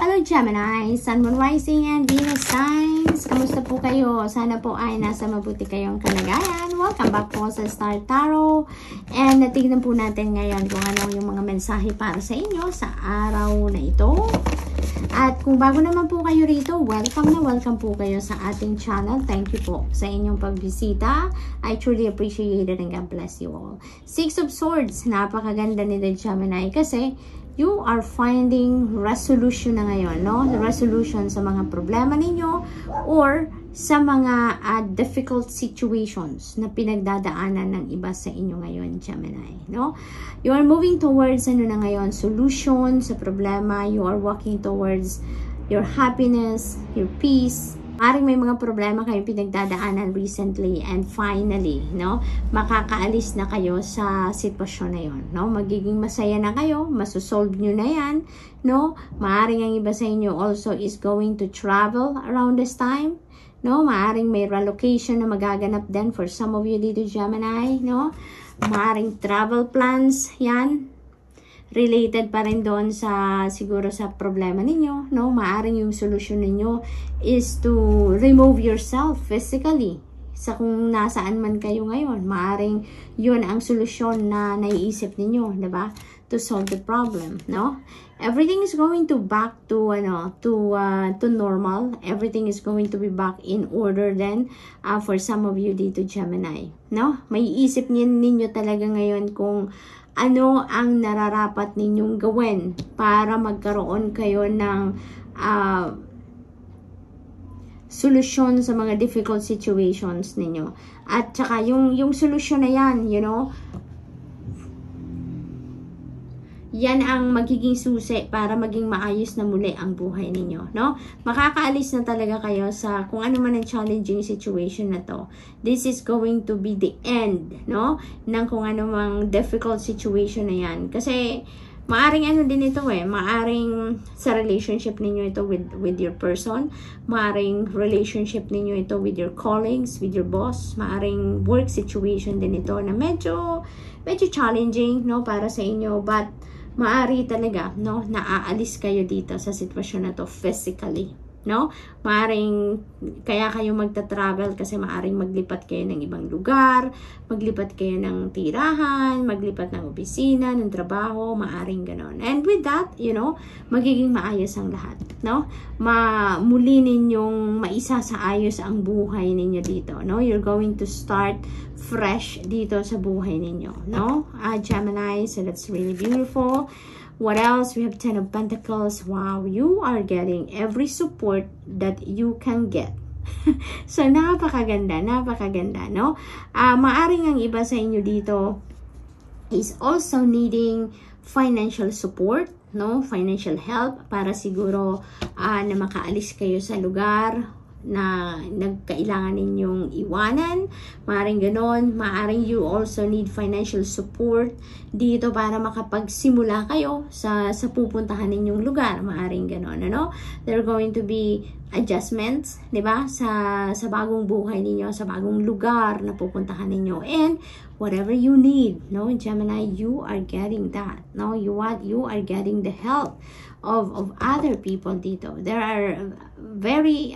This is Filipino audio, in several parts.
Hello Gemini, Sun, Moon, Rising, and Venus signs. Kamusta po kayo? Sana po ay nasa mabuti kayong kalagayan. Welcome back po sa Star Tarot. And natignan po natin ngayon kung ano yung mga mensahe para sa inyo sa araw na ito. At kung bago naman po kayo rito, welcome na welcome po kayo sa ating channel. Thank you po sa inyong pagbisita. I truly appreciate it and God bless you all. Six of Swords, napakaganda nito Gemini kasi you are finding resolution na ngayon, no? The resolution sa mga problema ninyo or sa mga difficult situations na pinagdadaanan ng iba sa inyo ngayon, Gemini, no? You are moving towards ano na ngayon, solution sa problema. You are walking towards your happiness, your peace. Maring may mga problema kayo pinagdadaanan recently and finally, no, makakaalis na kayo sa sitwasyon na yon, no? Magiging masaya na kayo, masosolve nyo na yan, no? Maaring ang iba sa inyo also is going to travel around this time, no? Maaring may relocation na magaganap din for some of you dito Gemini, no? Maaring travel plans yan, related pa rin doon sa siguro sa problema ninyo, no? Maaring yung solution ninyo is to remove yourself physically sa kung nasaan man kayo ngayon. Maaring yun ang solusyon na naiisip ninyo, 'di ba? To solve the problem, no? Everything is going to back to to normal. Everything is going to be back in order then for some of you dito Gemini, no? May isip ninyo talaga ngayon kung ano ang nararapat ninyong gawin para magkaroon kayo ng solusyon sa mga difficult situations ninyo. At saka yung solusyon na yan, you know, yan ang magiging susi para maging maayos na muli ang buhay ninyo, no? Makakaalis na talaga kayo sa kung ano man ang challenging situation na to. This is going to be the end, no? Ng kung ano mang difficult situation na yan. Kasi maaring ano din ito maaring sa relationship ninyo ito with your person, maaring relationship ninyo ito with your colleagues, with your boss, maaring work situation din ito na medyo challenging, no, para sa inyo, but maari talaga, no, naaalis kayo dito sa sitwasyon na to physically, no? Maaring kaya kayo magta-travel kasi maaring maglipat kayo ng ibang lugar, maglipat kayo ng tirahan, maglipat ng opisina, ng trabaho, maaring ganon. And with that, you know, magiging maayos ang lahat, no? Muli ninyong maisasaayos ang buhay ninyo dito, no? You're going to start fresh dito sa buhay ninyo, no? Gemini, so that's really beautiful. What else? We have 10 of Pentacles. Wow, you are getting every support that you can get. So, napakaganda, no? Maaring ang iba sa inyo dito is also needing financial support, no? Financial help para siguro na makaalis kayo sa lugar na nagkailangan ninyong iwanan, maaring ganon. Maaring you also need financial support dito para makapagsimula kayo sa pupuntahan ninyong lugar, maaring ganon, ano? There are going to be adjustments, di ba? Sa bagong buhay ninyo, sa bagong lugar na pupuntahan ninyo, and whatever you need, no, Gemini, you are getting that, no? You are getting the help of other people dito. There are very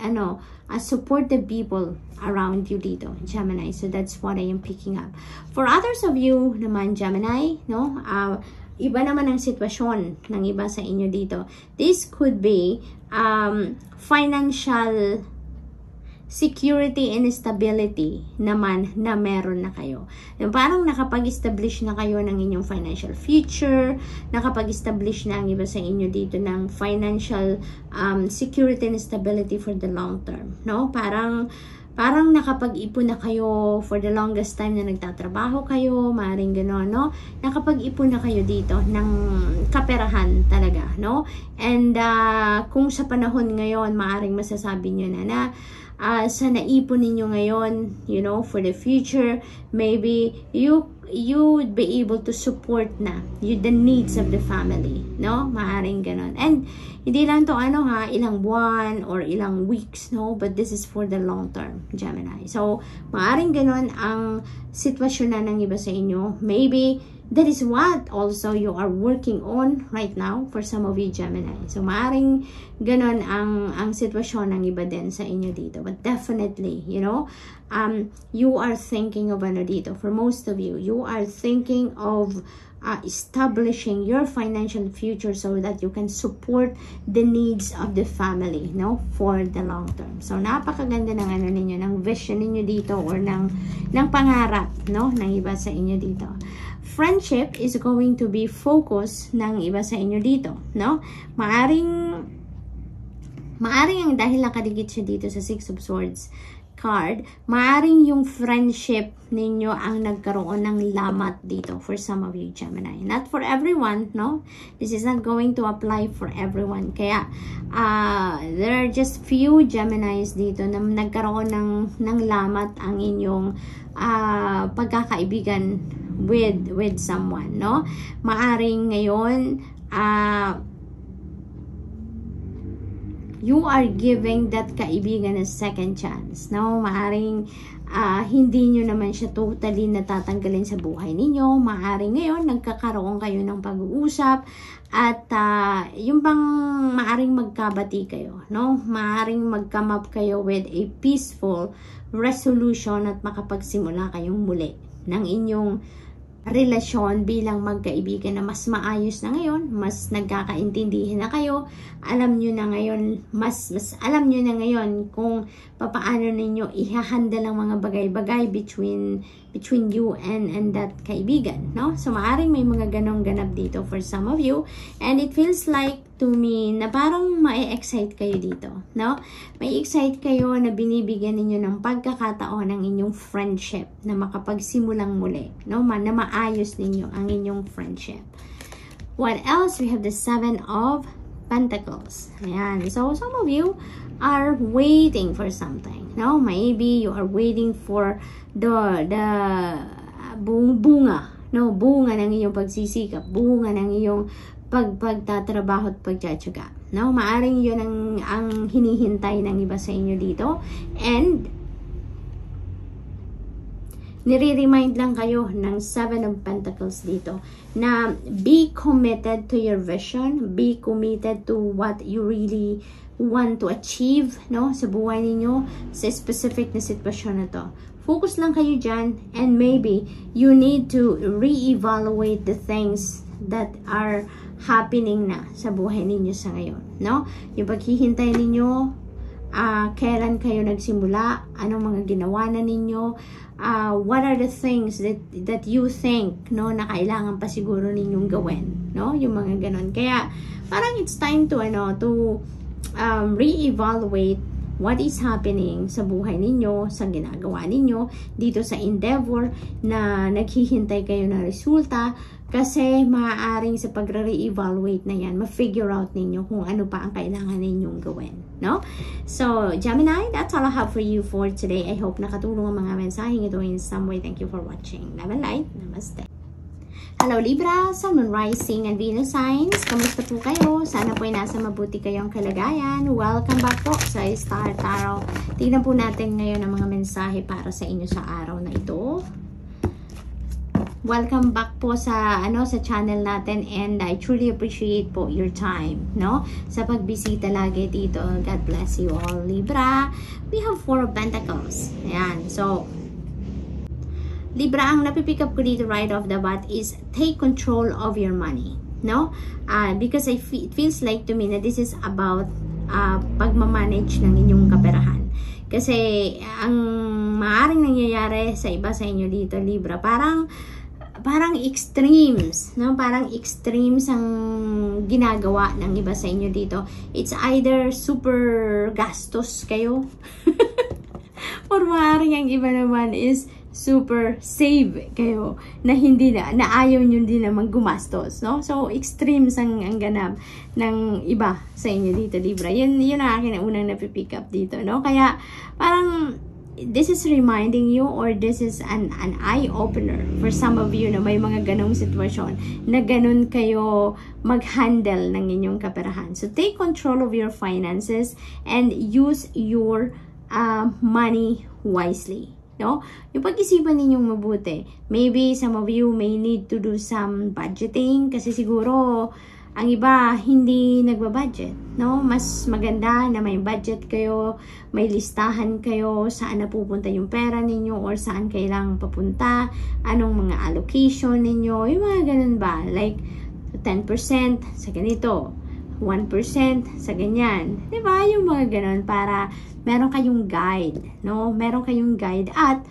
supportive people around you dito, Gemini. So that's what I am picking up. For others of you naman, Gemini, no, iba naman ang sitwasyon ng iba sa inyo dito. This could be financial security and stability naman na meron na kayo. Yung parang nakapag-establish na kayo ng inyong financial future, nakapag-establish na ang iba sa inyo dito ng financial security and stability for the long term, no? Parang nakapag-ipon na kayo for the longest time na nagtatrabaho kayo, maaaring gano'n, no? Nakapag-ipon na kayo dito ng kaperahan talaga, no? And kung sa panahon ngayon, maaaring masasabi nyo na sa naipon ninyo ngayon, you know, for the future, maybe you would be able to support na the needs of the family, no? Maaring ganon. And hindi lang to ilang buwan or ilang weeks, no? But this is for the long term, Gemini. So, maaring ganon ang sitwasyon na ng iba sa inyo. Maybe that is what also you are working on right now for some of you Gemini. So, maaring ganon ang sitwasyon ng iba din sa inyo dito. But definitely, you know, you are thinking of ano dito. For most of you, you are thinking of establishing your financial future so that you can support the needs of the family, no, for the long term. So napakaganda ng ano ninyo, ng vision ninyo dito, or ng pangarap, no, ng iba sa inyo dito. Friendship is going to be focus ng iba sa inyo dito, no? Maaring ang dahil nakadikit siya dito sa Six of Swords card, maaring yung friendship ninyo ang nagkaroon ng lamat dito for some of you Gemini. Not for everyone, no? This is not going to apply for everyone. Kaya, there are just few Geminis dito na nagkaroon ng lamat ang inyong pagkakaibigan with someone, no? Maaring ngayon, you are giving that kaibigan a second chance, no? Maaring hindi nyo naman siya totally natatanggalin sa buhay ninyo. Maaring ngayon nagkakaroon kayo ng pag-uusap at yung bang maaring magkabati kayo, no? Maaring mag-come up kayo with a peaceful resolution at makapagsimula kayong muli ng inyong relasyon bilang magkaibigan na mas maayos na ngayon, mas nagkakaintindihan na kayo, alam nyo na ngayon, mas alam nyo na ngayon kung papaano ninyo ihahandle ang mga bagay-bagay between you and that kaibigan, no? So, maaring may mga ganong ganap dito for some of you, and it feels like to me na parang ma-excite kayo dito, no? May excite kayo na binibigyan ninyo ng pagkakataon ng inyong friendship na makapagsimulang muli, no? Na maayos ninyo ang inyong friendship. What else? We have the Seven of Pentacles. Ayan. So, some of you are waiting for something, no? Maybe you are waiting for the bunga, no? Bunga ng iyong pagsisikap, bunga ng iyong pagtatrabaho at pagtsatsaga, no? Maaring yun ang hinihintay ng iba sa inyo dito, and nire-remind lang kayo ng Seven of Pentacles dito na be committed to your vision, be committed to what you really want to achieve, no, sa buhay ninyo, sa specific na sitwasyon na to. Focus lang kayo dyan, and maybe you need to re-evaluate the things that are happening na sa buhay ninyo sa ngayon, no? Yung paghihintay ninyo, kailan kayo nagsimula, anong mga ginawa na ninyo, what are the things that you think, no, na kailangan pa siguro ninyong gawin, no? Yung mga ganon. Kaya parang it's time to re-evaluate what is happening sa buhay ninyo, sa ginagawa ninyo, dito sa endeavor na naghihintay kayo na resulta, kasi maaaring sa pagre-re-evaluate na yan, ma-figure out ninyo kung ano pa ang kailangan ninyong gawin, no? So, Gemini, that's all I have for you for today. I hope nakatulong ang mga mensaheng ito in some way. Thank you for watching. Love and light. Namaste. Hello Libra, Sun, Moon, Rising, and Venus signs. Kamusta po kayo? Sana po ay nasa mabuti kayong kalagayan. Welcome back po sa Star Tarot. Tingnan po natin ngayon ang mga mensahe para sa inyo sa araw na ito. Welcome back po sa sa channel natin, and I truly appreciate po your time, no? Sa pagbisita lagi dito. God bless you all, Libra. We have Four of Pentacles. Ayan. So, Libra, ang napipick up ko dito right off the bat is take control of your money, no? Because it feels like to me na this is about pagmamanage ng inyong kaperahan. Kasi ang maaaring nangyayari sa iba sa inyo dito, Libra, parang extremes, no? Parang extremes ang ginagawa ng iba sa inyo dito. It's either super gastos kayo or maaaring ang iba naman is super save kayo na hindi na ayaw nyo din naman gumastos, no? So, extremes ang ganap ng iba sa inyo dito, Libra. Yun ang akin na unang napipick up dito, no? Kaya, parang this is reminding you, or this is an eye-opener for some of you na may mga ganong sitwasyon na ganon kayo mag-handle ng inyong kaperahan. So, take control of your finances and use your money wisely. no? Yung pag-isipan ninyong mabuti. Maybe some of you may need to do some budgeting kasi siguro ang iba hindi nagbabudget, no? Mas maganda na may budget kayo, may listahan kayo saan napupunta yung pera ninyo or saan kailangang papunta, anong mga allocation ninyo, yung mga ganun ba? Like 10% sa ganito, 1% sa ganyan. 'Di ba? Yung mga ganun para meron kayong guide, no? Meron kayong guide at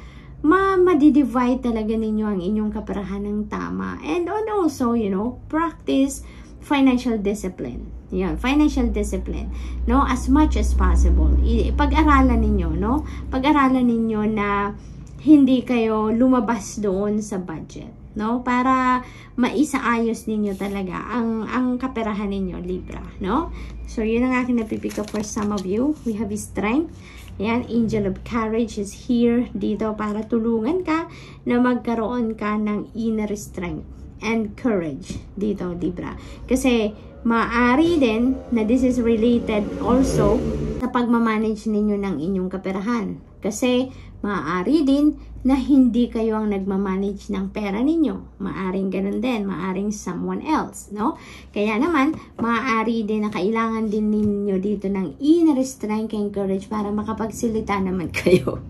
ma-divide talaga ninyo ang inyong kaperahan ng tama. And also, you know, practice financial discipline. Yan, financial discipline, no? As much as possible. Pag-aralan ninyo, no? Pag-aralan ninyo na hindi kayo lumabas doon sa budget, no? Para maisaayos ninyo talaga ang kaperahan ninyo, Libra, no? So, yun ang aking napipick up for some of you. We have strength. Yan, Angel of Courage is here dito para tulungan ka na magkaroon ka ng inner strength and courage dito, Libra. Kasi maaari din na this is related also sa pagmamanage ninyo ng inyong kaperahan. Kasi maaari din na hindi kayo ang nagmamanage ng pera ninyo. Maaring ganun din, maaring someone else, no? Kaya naman, maaari din na kailangan din ninyo dito ng inner strength and courage para makapagsilita naman kayo.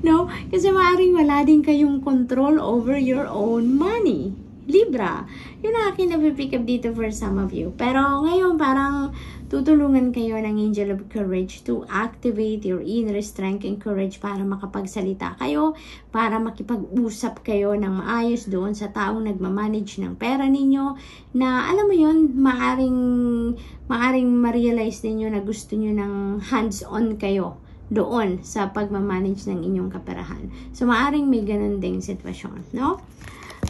No? Kasi maaring wala din kayong control over your own money. Libra, yun ang aking napipick up dito for some of you. Pero ngayon parang tutulungan kayo ng Angel of Courage to activate your inner strength and courage para makapagsalita kayo, para makipag-usap kayo ng maayos doon sa taong nagmamanage ng pera ninyo, na alam mo yun, maaring ma-realize ninyo na gusto nyo ng hands-on kayo doon sa pagmamanage ng inyong kaperahan. So, maaring may ganun ding sitwasyon, no?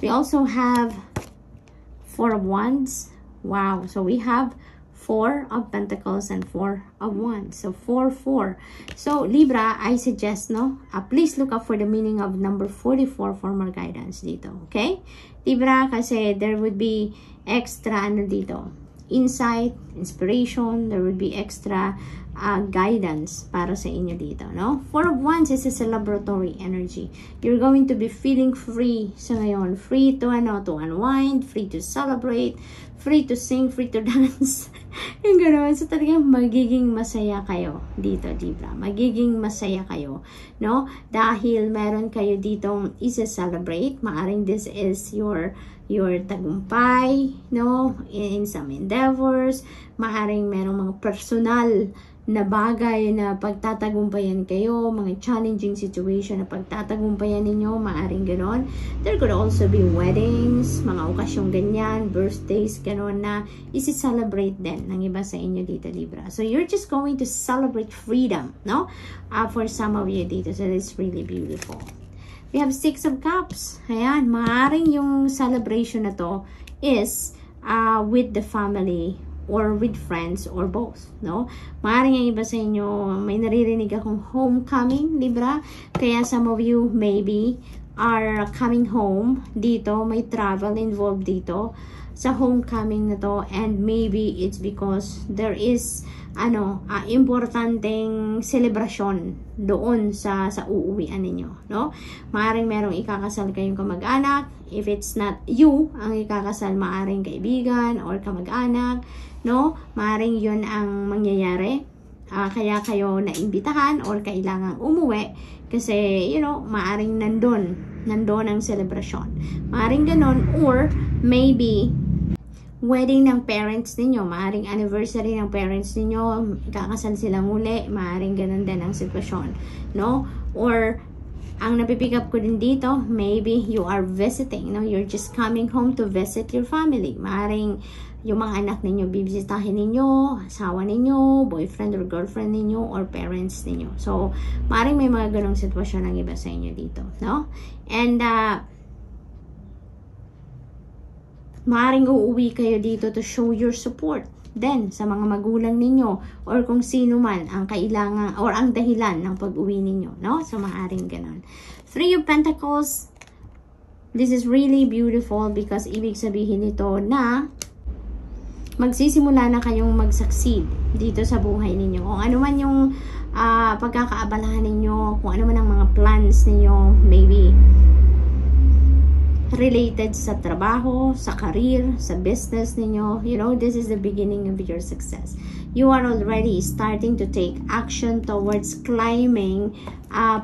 We also have 4 of Wands. Wow. So, we have 4 of Pentacles and 4 of Wands. So, 4, 4. So, Libra, I suggest, no? Please look up for the meaning of number 44 for more guidance dito. Okay? Libra, kasi there would be extra, ano dito? Insight, inspiration. There would be extra guidance para sa inyo dito, no? 4 of Wands is a celebratory energy. You're going to be feeling free sa ngayon. Free to, to unwind, free to celebrate, free to sing, free to dance. Yung gano'n. So, talagang magiging masaya kayo dito, Libra. Magiging masaya kayo, no? Dahil meron kayo ditong isa-celebrate. Maaring this is your tagumpay, no? In some endeavors. Maaring merong mga personal na bagay na pagtatagumpayan kayo, mga challenging situation na pagtatagumpayan ninyo, maaring ganon. There could also be weddings, mga okasyong ganyan, birthdays, ganon na isi-celebrate din ng iba sa inyo dito, Libra. So, you're just going to celebrate freedom, no? For some of you dito. So, that's really beautiful. We have 6 of Cups. Ayan, maaring yung celebration na to is with the family or with friends or both, no? Maaring yung iba sa inyo, may naririnig akong homecoming, Libra. Kaya some of you maybe are coming home dito. May travel involved dito sa homecoming na to. And maybe it's because there is importanteng celebration doon sa uuwian ninyo, no? Maaring merong ikakasal kayong kamag-anak. If it's not you ang ikakasal, maaring kaibigan or kamag-anak, no? Maaring yun ang mangyayari. Kaya kayo naimbitahan or kailangang umuwi kasi, maaring nandun ang celebration. Maaring ganon, or maybe wedding ng parents ninyo, maaring anniversary ng parents ninyo, kakasal silang uli, maaring ganun din ang sitwasyon, no? Or, ang napipick up ko din dito, maybe you are visiting, no? You're just coming home to visit your family. Maaring yung mga anak ninyo, bibisitahin ninyo, asawa ninyo, boyfriend or girlfriend ninyo, or parents ninyo. So, maaring may mga ganong sitwasyon ng iba sa inyo dito, no? And, maaring uuwi kayo dito to show your support then sa mga magulang ninyo or kung sino man ang kailangan or ang dahilan ng pag-uwi ninyo, no? So, maaring ganon. 3 of Pentacles, this is really beautiful because ibig sabihin nito na magsisimula na kayong mag-succeed dito sa buhay ninyo. Kung ano man yung pagkakaabalahan ninyo, kung ano man ang mga plans ninyo, maybe related sa trabaho, sa career, sa business ninyo, you know, this is the beginning of your success. You are already starting to take action towards climbing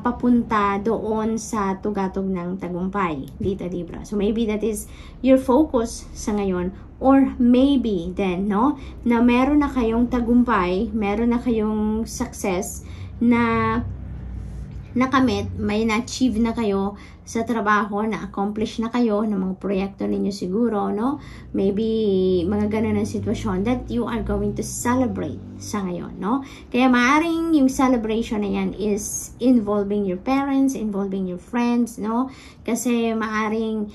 papunta doon sa tugatog ng tagumpay dito, Libra. So maybe that is your focus sa ngayon, or maybe then, no, na meron na kayong tagumpay, meron na kayong success na nakamit, may na-achieve na kayo sa trabaho, na-accomplish na kayo ng mga proyekto ninyo siguro, no? Maybe mga ganun ang sitwasyon that you are going to celebrate sa ngayon, no? Kaya maaring yung celebration na yan is involving your parents, involving your friends, no? Kasi maaring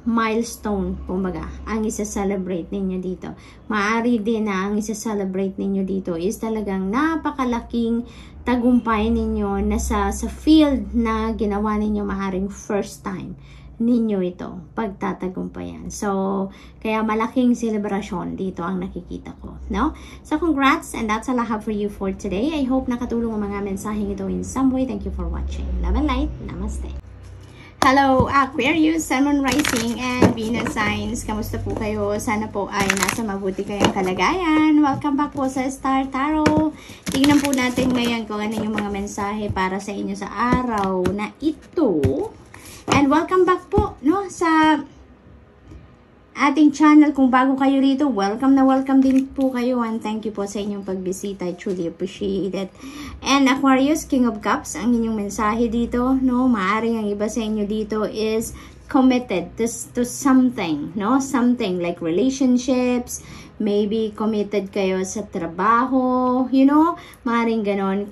milestone, kumbaga, ang isa-celebrate ninyo dito. Maari din na ang isa-celebrate ninyo dito is talagang napakalaking tagumpay ninyo na sa field na ginawa ninyo, maaring first time ninyo ito pagtatagumpayan. So, kaya malaking celebration dito ang nakikita ko, no? So, congrats, and that's all I have for you for today. I hope nakatulong ang mga mensaheng ito in some way. Thank you for watching. Love and light. Namaste. Hello, Aquarius, Sun, Moon, Rising, and Venus signs. Kamusta po kayo? Sana po ay nasa mabuti kayong kalagayan. Welcome back po sa Star Tarot. Tingnan po natin ngayon kung ano yung mga mensahe para sa inyo sa araw na ito. And welcome back po, no, sa ating channel. Kung bago kayo rito, welcome na welcome din po kayo, and thank you po sa inyong pagbisita. I truly appreciate it. And Aquarius, King of Cups, ang inyong mensahe dito, no? Maaring ang iba sa inyo dito is committed to something, no? Something like relationships, maybe committed kayo sa trabaho, you know? Maaring ganon.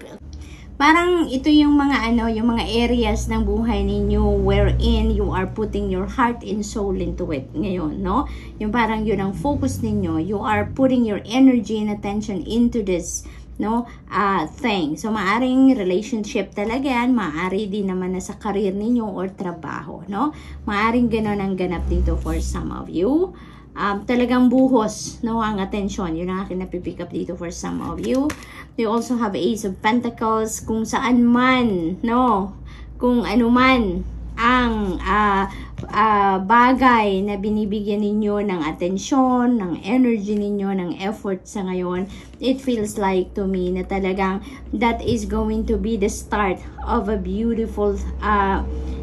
Parang ito yung mga yung mga areas ng buhay ninyo wherein you are putting your heart and soul into it ngayon, no? Yung parang yun ang focus ninyo. You are putting your energy and attention into this, no, thing. So, maaring relationship talaga yan. Maari din naman na sa career ninyo or trabaho, no? Maaring ganon ang ganap dito for some of you. Talagang buhos, no, ang attention. Yun ang akin napipick up dito for some of you. You also have Ace of Pentacles. Kung saan man, no, kung ano man ang bagay na binibigyan ninyo ng atensyon, ng energy ninyo, ng effort sa ngayon, it feels like to me na talagang that is going to be the start of a beautiful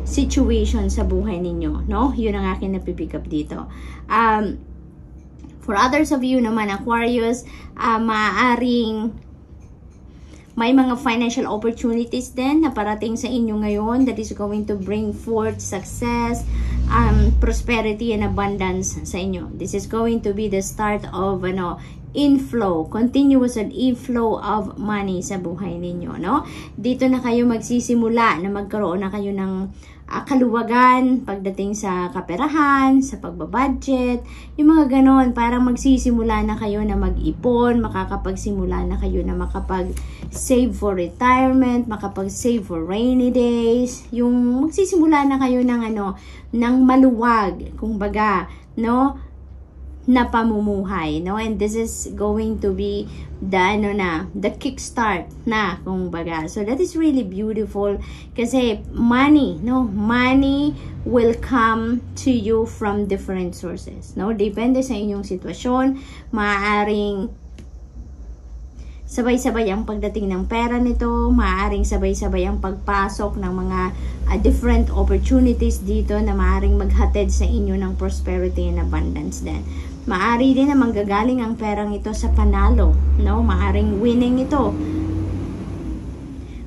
situation sa buhay ninyo, no? Yun ang akin napipick up dito. For others of you naman, Aquarius, maaaring may mga financial opportunities din na parating sa inyo ngayon that is going to bring forth success, prosperity, and abundance sa inyo. This is going to be the start of inflow, continuous inflow of money sa buhay ninyo, no? Dito na kayo magsisimula na magkaroon na kayo ng kaluwagan pagdating sa kaperahan, sa pagbabudget, yung mga ganon. Parang magsisimula na kayo na mag-ipon, makakapagsimula na kayo na makapag-save for retirement, makapag-save for rainy days, yung magsisimula na kayo ng ng maluwag, kumbaga, no, na pamumuhay, no? And this is going to be the kickstart na, kumbaga. So that is really beautiful kasi money, no? Money will come to you from different sources, no? Depende sa inyong sitwasyon. Maaaring sabay-sabay ang pagdating ng pera nito, maaaring sabay-sabay ang pagpasok ng mga different opportunities dito na maaaring maghatid sa inyo ng prosperity and abundance din. Maari din na manggagaling ang perang ito sa panalo, no? Maaring winning ito.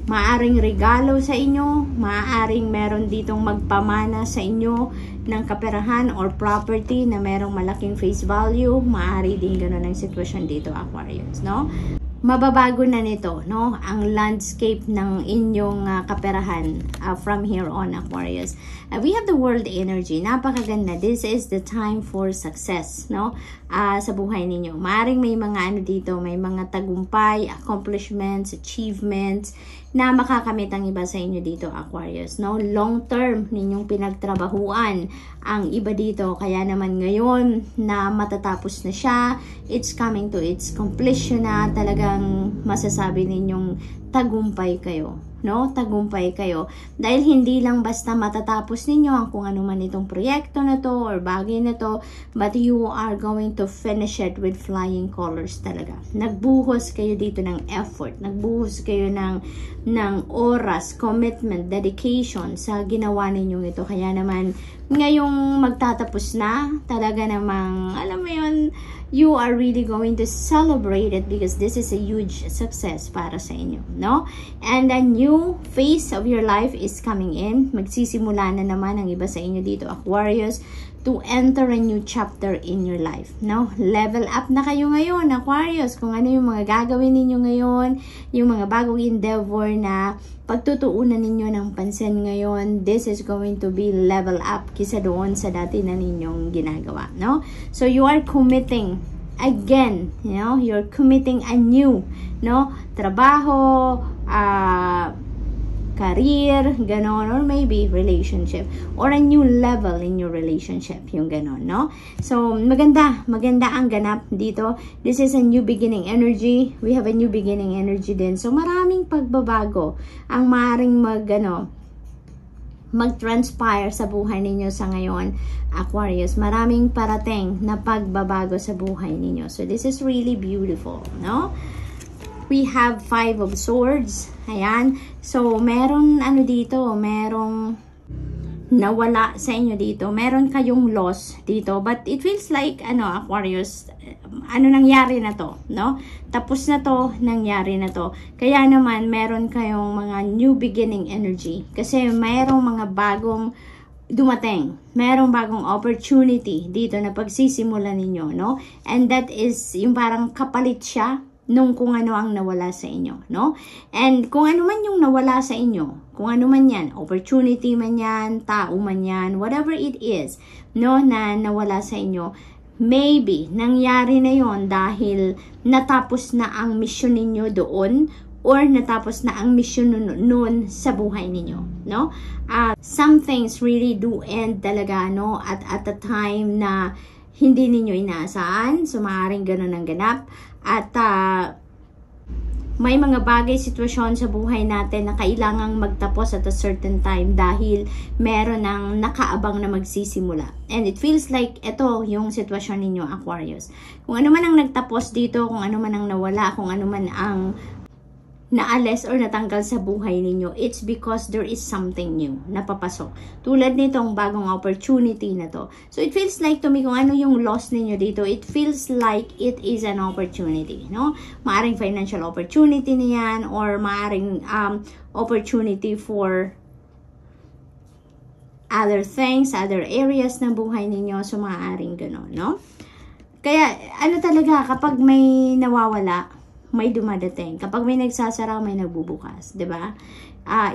Maaring regalo sa inyo, maaring meron ditong magpamana sa inyo ng kaperahan or property na merong malaking face value. Maari din gano'n ang sitwasyon dito, Aquarius, no? Mababago na nito, no, ang landscape ng inyong kaperahan from here on, Aquarius. We have the world energy. Napakaganda. This is the time for success, no? sa buhay ninyo. Maaring may mga ano dito, may mga tagumpay, accomplishments, achievements na makakamit ang iba sa inyo dito, Aquarius, no? Long term ninyong pinagtrabahuan ang iba dito, kaya naman ngayon na matatapos na siya, it's coming to its completion na, talagang masasabi ninyong tagumpay kayo, no? Tagumpay kayo. Dahil hindi lang basta matatapos ninyo ang kung ano man itong proyekto na to or bagay na to, but you are going to finish it with flying colors talaga. Nagbuhos kayo dito ng effort, nagbuhos kayo ng oras, commitment, dedication sa ginawa ninyong ito. Kaya naman, ngayong magtatapos na, talaga namang, alam mo yun, you are really going to celebrate it because this is a huge success para sa inyo, no? And a new phase of your life is coming in. Magsisimula na naman ang iba sa inyo dito, Aquarius, to enter a new chapter in your life, no? Level up na kayo ngayon, Aquarius. Kung ano yung mga gagawin ninyo ngayon, yung mga bagong endeavor na pagtutuunan ninyo ng pansin ngayon, this is going to be level up kisa doon sa dati na ninyong ginagawa, no? So you are committing again, you know, you're committing anew, no? Trabaho, career, ganon, or maybe relationship, or a new level in your relationship, yung ganon, no? So, maganda ang ganap dito. This is a new beginning energy. We have a new beginning energy din. So, maraming pagbabago ang maaaring mag-transpire sa buhay ninyo sa ngayon, Aquarius. Maraming parating na pagbabago sa buhay ninyo. So, this is really beautiful, no? We have 5 of Swords. Ayan. So, meron dito, merong nawala sa inyo dito. Meron kayong loss dito. But it feels like, Aquarius, nangyari na to, no? Tapos na to, nangyari na to. Kaya naman, meron kayong mga new beginning energy. Kasi merong mga bagong dumating. Merong bagong opportunity dito na pagsisimulan ninyo, no? And that is, yung parang kapalit siya nung kung ano ang nawala sa inyo, no? And kung ano man yung nawala sa inyo, kung ano man yan, opportunity man yan, tao man yan, whatever it is, no, na nawala sa inyo, maybe nangyari na yon dahil natapos na ang mission ninyo doon, or natapos na ang mission noon sa buhay ninyo, no? Some things really do end talaga, no, at a time na hindi ninyo inaasahan. So, maaaring ganun ang ganap. At may mga bagay, sitwasyon sa buhay natin na kailangang magtapos at a certain time dahil meron ng nakaabang na magsisimula. And it feels like ito yung sitwasyon ninyo, Aquarius. Kung ano man ang nagtapos dito, kung ano man ang nawala, kung ano man ang naalis or natanggal sa buhay ninyo, it's because there is something new na papasok. Tulad nitong bagong opportunity na to. So, it feels like to me, kung ano yung loss ninyo dito, it feels like it is an opportunity, no? Maaring financial opportunity niyan, or maaring opportunity for other things, other areas ng buhay ninyo. So, maaring gano'n, no? Kaya, talaga, kapag may nawawala, may dumadating. Kapag may nagsasara, may nagbubukas, 'di ba?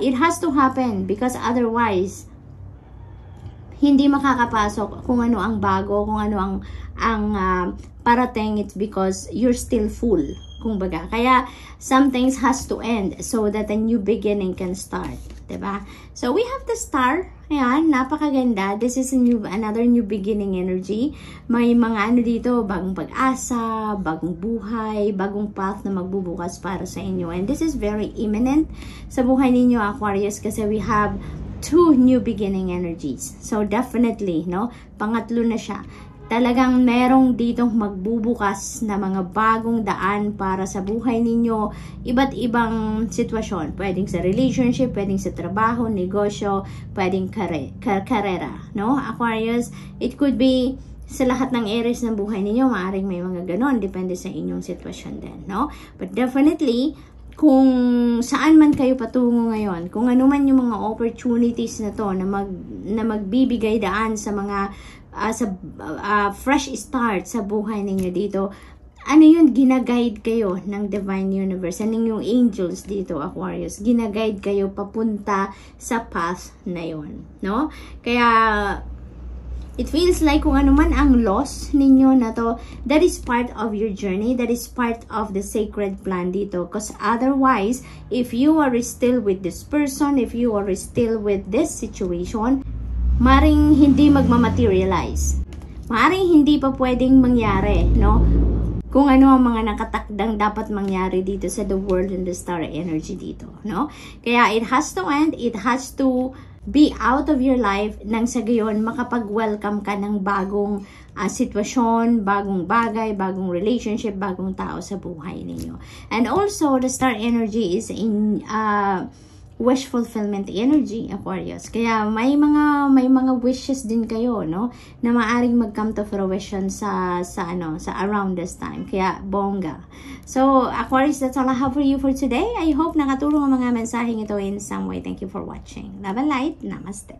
It has to happen because otherwise hindi makakapasok kung ano ang bago, kung ano ang parating. It's because you're still full, kumbaga. Kaya some things has to end so that a new beginning can start, 'di ba? So we have the Star. Ayan, napakaganda. This is another new beginning energy. May mga dito, bagong pag-asa, bagong buhay, bagong path na magbubukas para sa inyo. And this is very imminent sa buhay ninyo, Aquarius, kasi we have 2 new beginning energies. So definitely, no? Pangatlo na siya. Talagang merong ditong magbubukas na mga bagong daan para sa buhay ninyo. Iba't ibang sitwasyon. Pwedeng sa relationship, pwedeng sa trabaho, negosyo, pwedeng karera, no? Aquarius, it could be sa lahat ng areas ng buhay ninyo. Maaaring may mga ganon. Depende sa inyong sitwasyon din, no? But definitely, kung saan man kayo patungo ngayon, kung ano man yung mga opportunities na to na magbibigay daan sa mga fresh start sa buhay ninyo dito, yun, ginaguide kayo ng Divine Universe. Yung angels dito, Aquarius, ginaguide kayo papunta sa path na yun, no? Kaya It feels like kung ano man ang loss ninyo na to, that is part of your journey, that is part of the sacred plan dito. Because otherwise, if you are still with this person, if you are still with this situation, maring hindi magmamaterialize. Maring hindi pa pwedeng mangyari, no? Kung ano ang mga nakatakdang dapat mangyari dito sa the world and the star energy dito, no? Kaya it has to end, it has to be out of your life nang sa gayon makapag-welcome ka ng bagong sitwasyon, bagong bagay, bagong relationship, bagong tao sa buhay ninyo. And also, the star energy is in wish fulfillment energy, Aquarius. Kaya may mga wishes din kayo, no, na maaring mag-come to fruition sa around this time. Kaya bongga. So, Aquarius, that's all I have for you for today. I hope nakatulong ang mga mensaheng ito in some way. Thank you for watching. Love and light. Namaste.